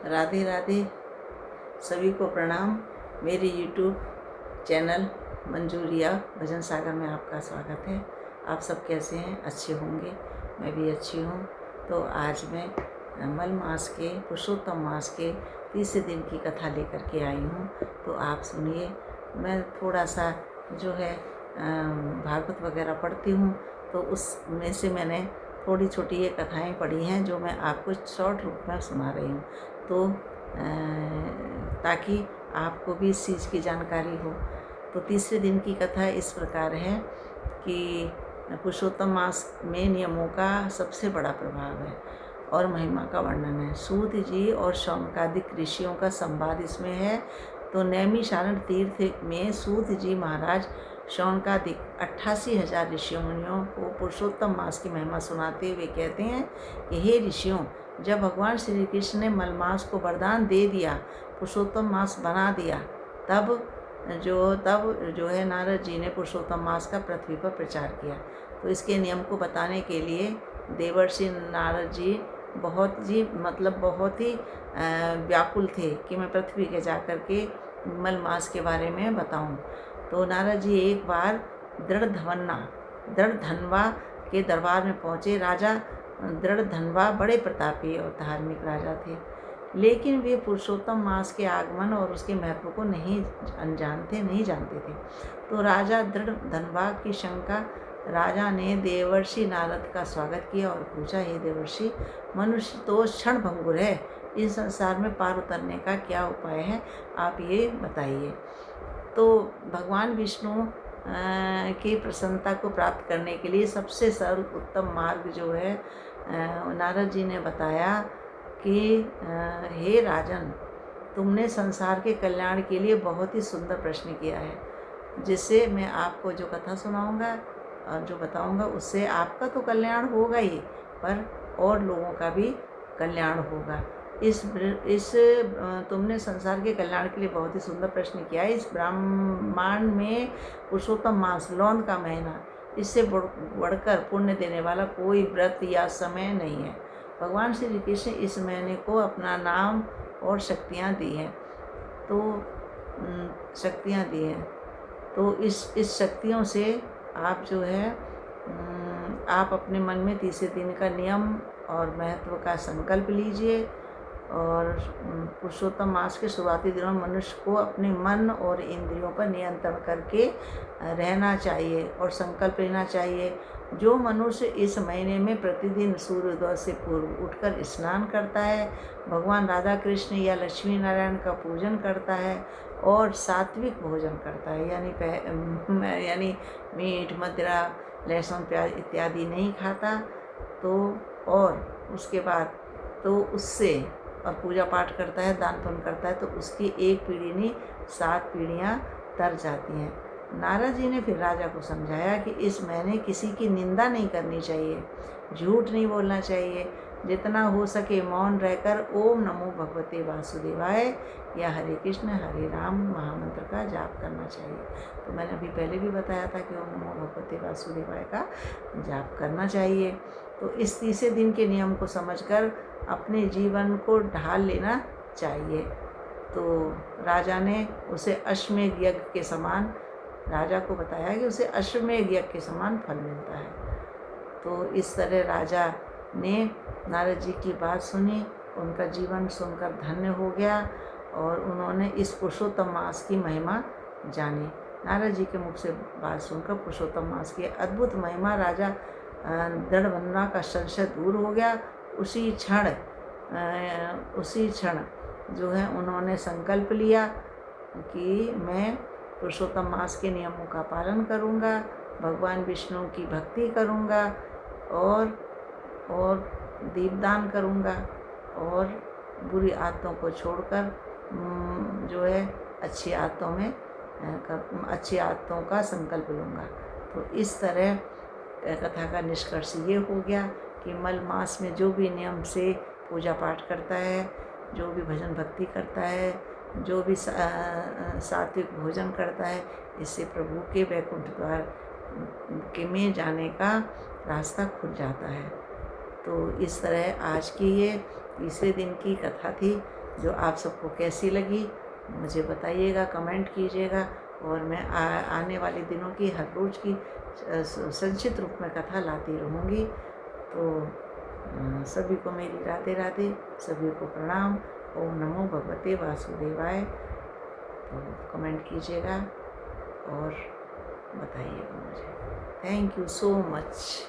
राधे राधे। सभी को प्रणाम। मेरी यूट्यूब चैनल मंजूरिया भजन सागर में आपका स्वागत है। आप सब कैसे हैं? अच्छे होंगे। मैं भी अच्छी हूँ। तो आज मैं मल मास के पुरुषोत्तम मास के तीसरे दिन की कथा लेकर के आई हूँ। तो आप सुनिए। मैं थोड़ा सा जो है भागवत वगैरह पढ़ती हूँ, तो उसमें से मैंने थोड़ी छोटी ये कथाएँ पढ़ी हैं जो मैं आपको शॉर्ट रूप में सुना रही हूँ, तो ताकि आपको भी इस चीज़ की जानकारी हो। तो तीसरे दिन की कथा इस प्रकार है कि पुरुषोत्तम मास में नियमों का सबसे बड़ा प्रभाव है और महिमा का वर्णन है। सूत जी और शौनकादिक ऋषियों का संवाद इसमें है। तो नैमिषारण्य तीर्थ में सूत जी महाराज शौनकादिक 88,000 ऋषियों मुनियों को पुरुषोत्तम मास की महिमा सुनाते हुए कहते हैं कि हे ऋषियों, जब भगवान श्री कृष्ण ने मलमास को वरदान दे दिया, पुरुषोत्तम मास बना दिया, तब जो है नारद जी ने पुरुषोत्तम मास का पृथ्वी पर प्रचार किया। तो इसके नियम को बताने के लिए देवर्षि नारद जी बहुत ही व्याकुल थे कि मैं पृथ्वी के जाकर के मलमास के बारे में बताऊं। तो नारद जी एक बार दृढ़धन्वा के दरबार में पहुँचे। राजा दृढ़धन्वा बड़े प्रतापी और धार्मिक राजा थे, लेकिन वे पुरुषोत्तम मास के आगमन और उसके महत्व को नहीं जानते थे। तो राजा दृढ़धन्वा की शंका, राजा ने देवर्षि नारद का स्वागत किया और पूछा, हे देवर्षि, मनुष्य तो क्षण भंगुर है, इस संसार में पार उतरने का क्या उपाय है, आप ये बताइए। तो भगवान विष्णु की प्रसन्नता को प्राप्त करने के लिए सबसे सरल उत्तम मार्ग जो है नारद जी ने बताया कि हे राजन, तुमने संसार के कल्याण के लिए बहुत ही सुंदर प्रश्न किया है, जिससे मैं आपको जो कथा सुनाऊंगा और जो बताऊंगा उससे आपका तो कल्याण होगा ही, पर और लोगों का भी कल्याण होगा। तुमने संसार के कल्याण के लिए बहुत ही सुंदर प्रश्न किया है। इस ब्रह्मांड में पुरुषोत्तम मास, लौंद का महीना, इससे बढ़कर पुण्य देने वाला कोई व्रत या समय नहीं है। भगवान श्री कृष्ण इस महीने को अपना नाम और शक्तियाँ दी हैं। तो इस शक्तियों से आप जो है आप अपने मन में तीसरे दिन का नियम और महत्व का संकल्प लीजिए। और पुरुषोत्तम मास के शुरुआती दिनों में मनुष्य को अपने मन और इंद्रियों पर नियंत्रण करके रहना चाहिए और संकल्प लेना चाहिए। जो मनुष्य इस महीने में प्रतिदिन सूर्योदय से पूर्व उठकर स्नान करता है, भगवान राधा कृष्ण या लक्ष्मी नारायण का पूजन करता है और सात्विक भोजन करता है, यानी मीठ, मदिरा, लहसुन, प्याज इत्यादि नहीं खाता, तो और उसके बाद तो उससे और पूजा पाठ करता है, दान पुण्य करता है, तो उसकी एक पीढ़ी नहीं 7 पीढ़ियाँ तर जाती हैं। नारद जी ने फिर राजा को समझाया कि इस महीने किसी की निंदा नहीं करनी चाहिए, झूठ नहीं बोलना चाहिए, जितना हो सके मौन रहकर ओम नमो भगवते वासुदेवाय या हरे कृष्ण हरे राम महामंत्र का जाप करना चाहिए। तो मैंने अभी पहले भी बताया था कि ओम नमो भगवते वासुदेवाय का जाप करना चाहिए। तो इस तीसरे दिन के नियम को समझकर अपने जीवन को ढाल लेना चाहिए। तो राजा ने उसे अश्वमेध यज्ञ के समान, राजा को बताया कि उसे अश्वमेध यज्ञ के समान फल मिलता है। तो इस तरह राजा ने नारद जी की बात सुनी, उनका जीवन सुनकर धन्य हो गया और उन्होंने इस पुरुषोत्तम मास की महिमा जानी। नारद जी के मुख से बात सुनकर पुरुषोत्तम मास की अद्भुत महिमा, राजा दृढ़धन्वा का संशय दूर हो गया। उसी क्षण जो है उन्होंने संकल्प लिया कि मैं पुरुषोत्तम मास के नियमों का पालन करूंगा, भगवान विष्णु की भक्ति करूंगा और दीपदान करूंगा और बुरी आदतों को छोड़कर जो है अच्छी आदतों का संकल्प लूँगा। तो इस तरह कथा का निष्कर्ष ये हो गया कि मल मास में जो भी नियम से पूजा पाठ करता है, जो भी भजन भक्ति करता है, जो भी सात्विक भोजन करता है, इससे प्रभु के वैकुंठ द्वार के में जाने का रास्ता खुल जाता है। तो इस तरह आज की ये तीसरे दिन की कथा थी। जो आप सबको कैसी लगी मुझे बताइएगा, कमेंट कीजिएगा। और मैं आने वाले दिनों की हर रोज़ की संक्षिप्त रूप में कथा लाती रहूँगी। तो सभी को मेरी राधे राधे, सभी को प्रणाम। ओम नमो भगवते वासुदेवाय। तो कमेंट कीजिएगा और बताइएगा मुझे। Thank you so much.